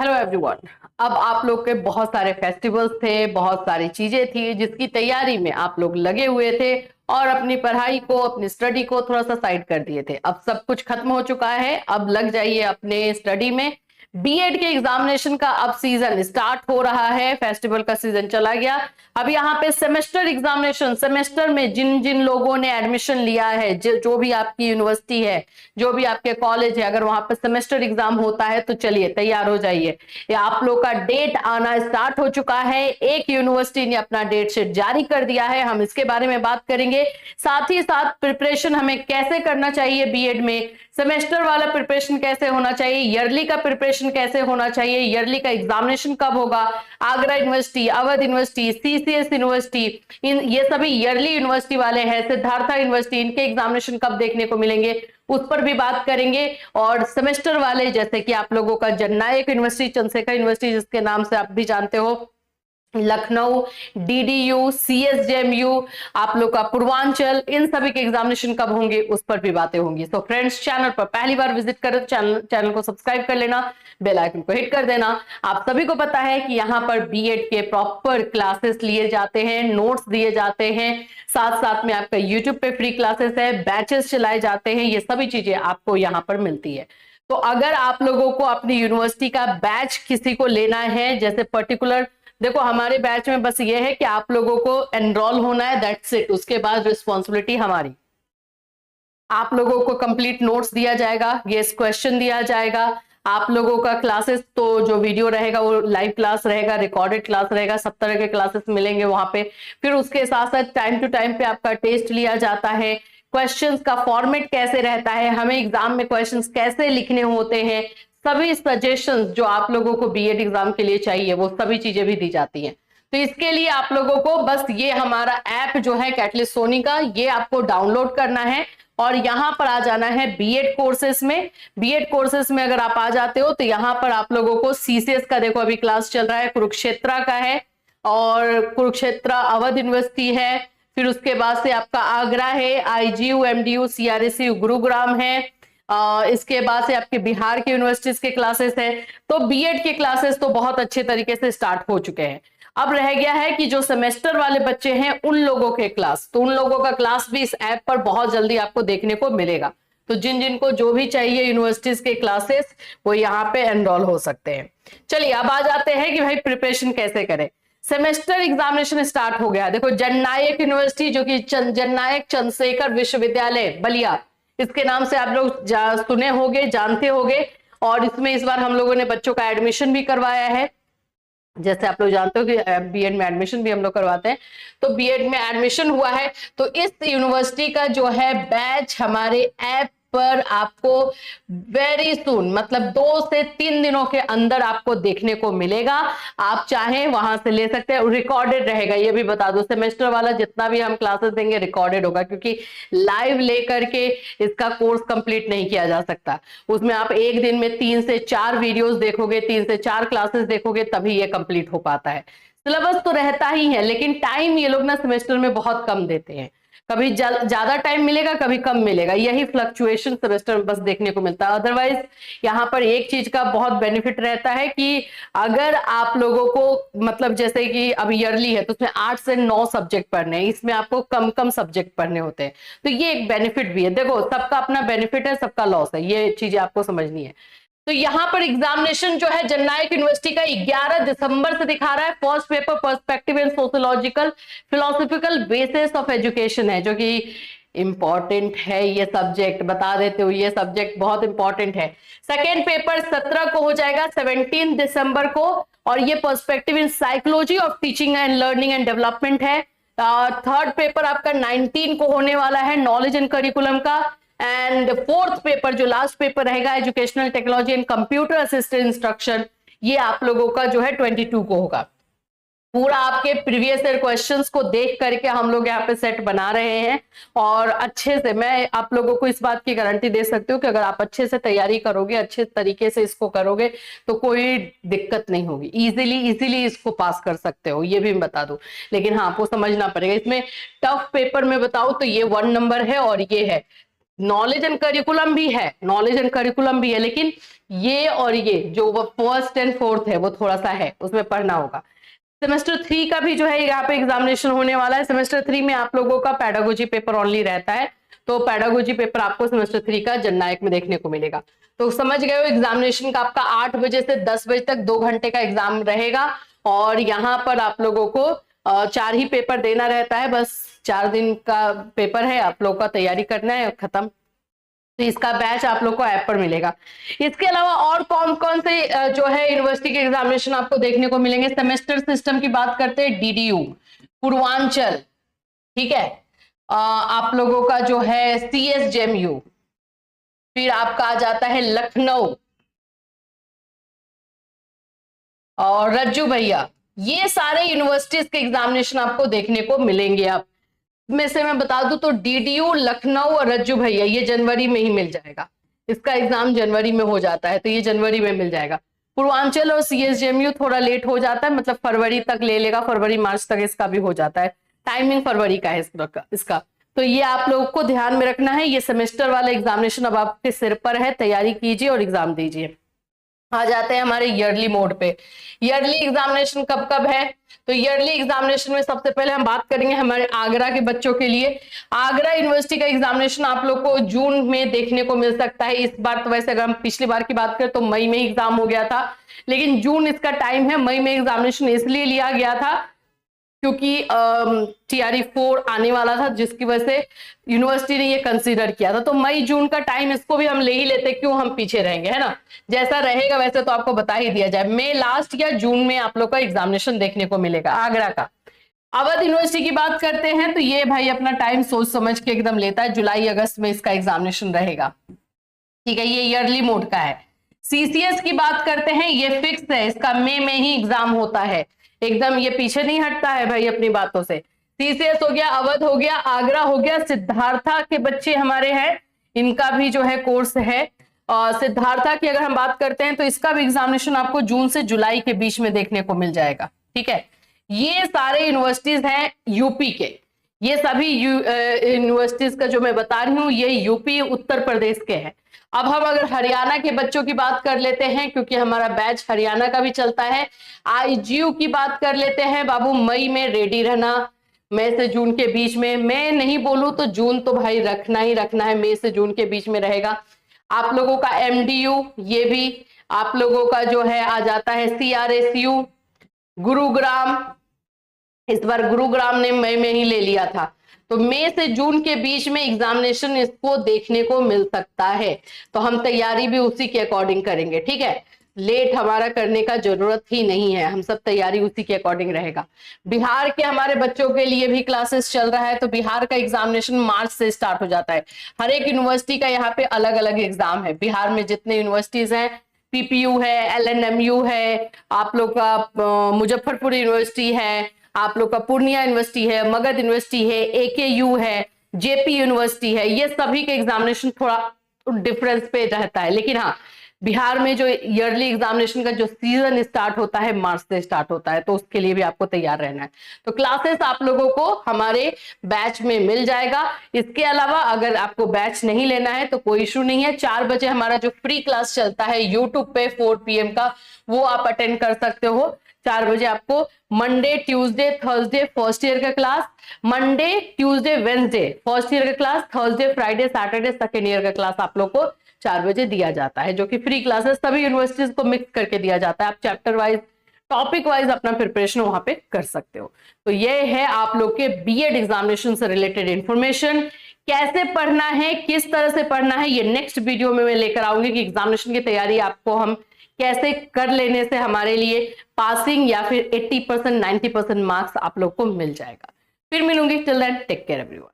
Hello everyone. अब आप लोग के बहुत सारे फेस्टिवल्स थे, बहुत सारी चीजें थी जिसकी तैयारी में आप लोग लगे हुए थे और अपनी पढ़ाई को, अपनी स्टडी को थोड़ा सा साइड कर दिए थे। अब सब कुछ खत्म हो चुका है, अब लग जाइए अपने स्टडी में। बीएड के एग्जामिनेशन का अब सीजन स्टार्ट हो रहा है, फेस्टिवल का सीजन चला गया। अब यहाँ पे सेमेस्टर एग्जामिनेशन, सेमेस्टर में जिन जिन लोगों ने एडमिशन लिया है, जो भी आपकी यूनिवर्सिटी है, जो भी आपके कॉलेज है, अगर वहां पे सेमेस्टर एग्जाम होता है तो चलिए तैयार हो जाइए। ये आप लोग का डेट आना स्टार्ट हो चुका है। एक यूनिवर्सिटी ने अपना डेट शीट जारी कर दिया है, हम इसके बारे में बात करेंगे। साथ ही साथ प्रिपरेशन हमें कैसे करना चाहिए बीएड में, सेमेस्टर वाला प्रिपरेशन कैसे होना चाहिए, ईयरली का प्रिपरेशन कैसे होना चाहिए, ईयरली का एग्जामिनेशन कब होगा, Agra university, Awadh university, CCS university, ये सभी ईयरली यूनिवर्सिटी वाले हैं, सिद्धार्था यूनिवर्सिटी, इनके एग्जामिनेशन कब देखने को मिलेंगे उस पर भी बात करेंगे। और सेमेस्टर वाले जैसे कि आप लोगों का जननायक यूनिवर्सिटी, चंद्रशेखर यूनिवर्सिटी जिसके नाम से आप भी जानते हो, लखनऊ, डीडीयू, सीएसजेएमयू, आप लोग का पूर्वांचल, इन सभी के एग्जामिनेशन कब होंगे उस पर भी बातें होंगी। तो फ्रेंड्स, चैनल पर पहली बार विजिट करें तो चैनल को सब्सक्राइब कर लेना, बेल आइकन को हिट कर देना। आप सभी को पता है कि यहाँ पर बीएड के प्रॉपर क्लासेस लिए जाते हैं, नोट्स दिए जाते हैं, साथ साथ में आपका यूट्यूब पे फ्री क्लासेस है, बैचेस चलाए जाते हैं, ये सभी चीजें आपको यहाँ पर मिलती है। तो अगर आप लोगों को अपनी यूनिवर्सिटी का बैच किसी को लेना है, जैसे पर्टिकुलर, देखो हमारे बैच में बस ये है कि आप लोगों को एनरोल होना है, दैट्स इट। उसके बाद रिस्पॉन्सिबिलिटी हमारी। आप लोगों को कंप्लीट नोट्स दिया जाएगा, गेस्ट क्वेश्चन दिया जाएगा, आप लोगों का क्लासेस तो जो वीडियो रहेगा वो लाइव क्लास रहेगा, रिकॉर्डेड क्लास रहेगा, सब तरह के क्लासेस मिलेंगे वहां पे। फिर उसके साथ साथ टाइम टू टाइम पे आपका टेस्ट लिया जाता है, क्वेश्चंस का फॉर्मेट कैसे रहता है, हमें एग्जाम में क्वेश्चंस कैसे लिखने होते हैं, सभी सजेशंस जो आप लोगों को बीएड एग्जाम के लिए चाहिए वो सभी चीजें भी दी जाती हैं। तो इसके लिए आप लोगों को बस ये हमारा ऐप जो है कैटलिस्ट सोनी का, ये आपको डाउनलोड करना है और यहाँ पर आ जाना है बीएड कोर्सेस में। बीएड कोर्सेस में अगर आप आ जाते हो तो यहाँ पर आप लोगों को सीसीएस का, देखो अभी क्लास चल रहा है, कुरुक्षेत्रा का है, और कुरुक्षेत्रा अवध यूनिवर्सिटी है, फिर उसके बाद से आपका आगरा है, आईजीयू, एमडीयू, सीआरएसयू गुरुग्राम है, इसके बाद से आपके बिहार के यूनिवर्सिटीज के क्लासेस है। तो बीएड के क्लासेस तो बहुत अच्छे तरीके से स्टार्ट हो चुके हैं। अब रह गया है कि जो सेमेस्टर वाले बच्चे हैं उन लोगों के क्लास, तो उन लोगों का क्लास भी इस ऐप पर बहुत जल्दी आपको देखने को मिलेगा। तो जिन जिनको जो भी चाहिए यूनिवर्सिटीज के क्लासेस, वो यहाँ पे एनरोल हो सकते हैं। चलिए अब आ जाते हैं कि भाई प्रिपरेशन कैसे करें। सेमेस्टर एग्जामिनेशन स्टार्ट हो गया। देखो जननायक यूनिवर्सिटी, जो कि जननायक चंद्रशेखर विश्वविद्यालय बलिया, इसके नाम से आप लोग सुने होंगे, जानते होंगे। और इसमें इस बार हम लोगों ने बच्चों का एडमिशन भी करवाया है। जैसे आप लोग जानते हो कि बीएड में एडमिशन भी हम लोग करवाते हैं, तो बीएड में एडमिशन हुआ है। तो इस यूनिवर्सिटी का जो है बैच हमारे ऐप पर आपको वेरी सून, मतलब 2 से 3 दिनों के अंदर आपको देखने को मिलेगा। आप चाहें वहां से ले सकते हैं, रिकॉर्डेड रहेगा, ये भी बता दो। सेमेस्टर वाला जितना भी हम क्लासेस देंगे रिकॉर्डेड होगा, क्योंकि लाइव लेकर के इसका कोर्स कंप्लीट नहीं किया जा सकता। उसमें आप एक दिन में 3 से 4 वीडियोस देखोगे, 3 से 4 क्लासेस देखोगे, तभी ये कंप्लीट हो पाता है। सिलेबस तो रहता ही है, लेकिन टाइम ये लोग ना सेमेस्टर में बहुत कम देते हैं। कभी ज्यादा टाइम मिलेगा, कभी कम मिलेगा, यही फ्लक्चुएशन सेमेस्टर में बस देखने को मिलता है। अदरवाइज यहाँ पर एक चीज का बहुत बेनिफिट रहता है कि अगर आप लोगों को, मतलब जैसे कि अब ईयरली है तो उसमें 8 से 9 सब्जेक्ट पढ़ने हैं, इसमें आपको कम कम सब्जेक्ट पढ़ने होते हैं। तो ये एक बेनिफिट भी है। देखो सबका अपना बेनिफिट है, सबका लॉस है, ये चीजें आपको समझनी है। तो यहाँ पर एग्जामिनेशन जो है जननायक यूनिवर्सिटी का 11 दिसंबर से दिखा रहा है। First paper perspective and sociological philosophical basis of education है, जो कि इंपॉर्टेंट है। ये सब्जेक्ट बता देते हो, ये सब्जेक्ट बहुत इंपॉर्टेंट है। सेकेंड पेपर 17 को हो जाएगा, 17 दिसंबर को, और ये perspective in psychology of teaching and learning and development है। थर्ड पेपर आपका 19 को होने वाला है, नॉलेज एंड करिकुलम का। एंड फोर्थ पेपर जो लास्ट पेपर रहेगा, educational technology and computer assisted instruction, ये आप लोगों का जो है 22 को होगा। पूरा आपके प्रीवियस ईयर क्वेश्चंस को देख करके हम लोग यहाँ पे सेट बना रहे हैं, और अच्छे से मैं आप लोगों को इस बात की गारंटी दे सकती हूँ कि अगर आप अच्छे से तैयारी करोगे, अच्छे तरीके से इसको करोगे, तो कोई दिक्कत नहीं होगी। इजीली इसको पास कर सकते हो, ये भी मैं बता दूं। लेकिन हाँ, आपको समझना पड़ेगा। इसमें टफ पेपर में बताऊं तो ये 1 नंबर है और ये है नॉलेज एंड करिकुलम भी है, नॉलेज एंड करिकुलम भी है, लेकिन ये और ये जो फर्स्ट एंड फोर्थ है वो थोड़ा सा है, उसमें पढ़ना होगा। सेमेस्टर 3 का भी जो है यहाँ पे एग्जामिनेशन होने वाला है। सेमेस्टर 3 में आप लोगों का पेडागोजी पेपर ओनली रहता है, तो पेडागोजी पेपर आपको सेमेस्टर 3 का जननायक में देखने को मिलेगा। तो समझ गए हो, एग्जामिनेशन का आपका 8 बजे से 10 बजे तक 2 घंटे का एग्जाम रहेगा, और यहाँ पर आप लोगों को 4 ही पेपर देना रहता है, बस 4 दिन का पेपर है, आप लोग का तैयारी करना है, खत्म। तो इसका बैच आप लोग को ऐप पर मिलेगा। इसके अलावा और कौन कौन से जो है यूनिवर्सिटी के एग्जामिनेशन आपको देखने को मिलेंगे। सेमेस्टर सिस्टम की बात करते हैं, डीडीयू पूर्वांचल, ठीक है, आप लोगों का जो है सीएसजेएमयू, फिर आपका आ जाता है लखनऊ और रज्जू भैया, ये सारे यूनिवर्सिटीज के एग्जामिनेशन आपको देखने को मिलेंगे। आप में से मैं बता दूं तो डीडीयू, लखनऊ और रज्जू भैया ये जनवरी में ही मिल जाएगा, इसका एग्जाम जनवरी में हो जाता है, तो ये जनवरी में मिल जाएगा। पूर्वांचल और सीएसजेएमयू थोड़ा लेट हो जाता है, मतलब फरवरी तक ले लेगा, फरवरी मार्च तक इसका भी हो जाता है, टाइमिंग फरवरी का है इसका। तो ये आप लोगों को ध्यान में रखना है। ये सेमेस्टर वाला एग्जामिनेशन अब आपके सिर पर है, तैयारी कीजिए और एग्जाम दीजिए। आ जाते हैं हमारे ईयरली मोड पे। ईयरली एग्जामिनेशन कब कब है, तो ईयरली एग्जामिनेशन में सबसे पहले हम बात करेंगे हमारे आगरा के बच्चों के लिए। आगरा यूनिवर्सिटी का एग्जामिनेशन आप लोग को जून में देखने को मिल सकता है। इस बार तो वैसे अगर हम पिछली बार की बात करें तो मई में एग्जाम हो गया था, लेकिन जून इसका टाइम है। मई में एग्जामिनेशन इसलिए लिया गया था क्योंकि TRE4 आने वाला था, जिसकी वजह से यूनिवर्सिटी ने ये कंसीडर किया था। तो मई जून का टाइम इसको भी हम ले ही लेते, क्यों हम पीछे रहेंगे, है ना। जैसा रहेगा वैसे तो आपको बता ही दिया जाए, मई लास्ट या जून में आप लोग का एग्जामिनेशन देखने को मिलेगा आगरा का। अवध यूनिवर्सिटी की बात करते हैं तो ये भाई अपना टाइम सोच समझ के एकदम लेता है, जुलाई अगस्त में इसका एग्जामिनेशन रहेगा, ठीक है, ये ईयरली मोड का है। सीसीएस की बात करते हैं, ये फिक्स है, इसका मई में ही एग्जाम होता है, एकदम ये पीछे नहीं हटता है भाई अपनी बातों से। सीसीएस हो गया, अवध हो गया, आगरा हो गया, सिद्धार्था के बच्चे हमारे हैं, इनका भी जो है कोर्स है। और सिद्धार्था की अगर हम बात करते हैं तो इसका भी एग्जामिनेशन आपको जून से जुलाई के बीच में देखने को मिल जाएगा, ठीक है। ये सारे यूनिवर्सिटीज हैं यूपी के, ये सभी यूनिवर्सिटीज का जो मैं बता रही हूँ ये यूपी उत्तर प्रदेश के हैं। अब हम अगर हरियाणा के बच्चों की बात कर लेते हैं, क्योंकि हमारा बैच हरियाणा का भी चलता है। आईजीयू की बात कर लेते हैं बाबू, मई में रेडी रहना, मई से जून के बीच में, मैं नहीं बोलूं तो जून तो भाई रखना ही रखना है, मई से जून के बीच में रहेगा। आप लोगों का एमडीयू, ये भी आप लोगों का जो है आ जाता है। CRSU गुरुग्राम, इस बार गुरुग्राम ने मई में ही ले लिया था, तो मई से जून के बीच में एग्जामिनेशन इसको देखने को मिल सकता है। तो हम तैयारी भी उसी के अकॉर्डिंग करेंगे, ठीक है, लेट हमारा करने का जरूरत ही नहीं है, हम सब तैयारी उसी के अकॉर्डिंग रहेगा। बिहार के हमारे बच्चों के लिए भी क्लासेस चल रहा है, तो बिहार का एग्जामिनेशन मार्च से स्टार्ट हो जाता है। हर एक यूनिवर्सिटी का यहाँ पे अलग अलग एग्जाम है। बिहार में जितने यूनिवर्सिटीज हैं, PPU है, LNMU है, आप लोग का मुजफ्फरपुर यूनिवर्सिटी है, आप लोग का पूर्णिया यूनिवर्सिटी है, मगध यूनिवर्सिटी है, AKU है, JP यूनिवर्सिटी है, ये सभी के एग्जामिनेशन थोड़ा डिफरेंस पे रहता है। लेकिन हाँ, बिहार में जो ईयरली एग्जामिनेशन का जो सीजन स्टार्ट होता है मार्च से स्टार्ट होता है, तो उसके लिए भी आपको तैयार रहना है। तो क्लासेस आप लोगों को हमारे बैच में मिल जाएगा। इसके अलावा अगर आपको बैच नहीं लेना है तो कोई इशू नहीं है, 4 बजे हमारा जो फ्री क्लास चलता है यूट्यूब पे 4 PM का, वो आप अटेंड कर सकते हो। 4 बजे आपको Monday, Tuesday, Thursday first year का class, Monday, Tuesday, Wednesday first year का class, Thursday, Friday, Saturday second year का क्लास आप लोग को 4 बजे दिया जाता है, जो कि फ्री क्लासेस सभी यूनिवर्सिटीज को मिक्स करके दिया जाता है। आप चैप्टर वाइज, टॉपिक वाइज अपना प्रिपरेशन वहां पे कर सकते हो। तो ये है आप लोग के बीएड एग्जामिनेशन से रिलेटेड इंफॉर्मेशन। कैसे पढ़ना है, किस तरह से पढ़ना है, ये नेक्स्ट वीडियो में मैं लेकर आऊंगी कि एग्जामिनेशन की तैयारी आपको हम कैसे कर लेने से हमारे लिए पासिंग या फिर 80% 90% मार्क्स आप लोग को मिल जाएगा। फिर मिलूंगी, till then take care everyone.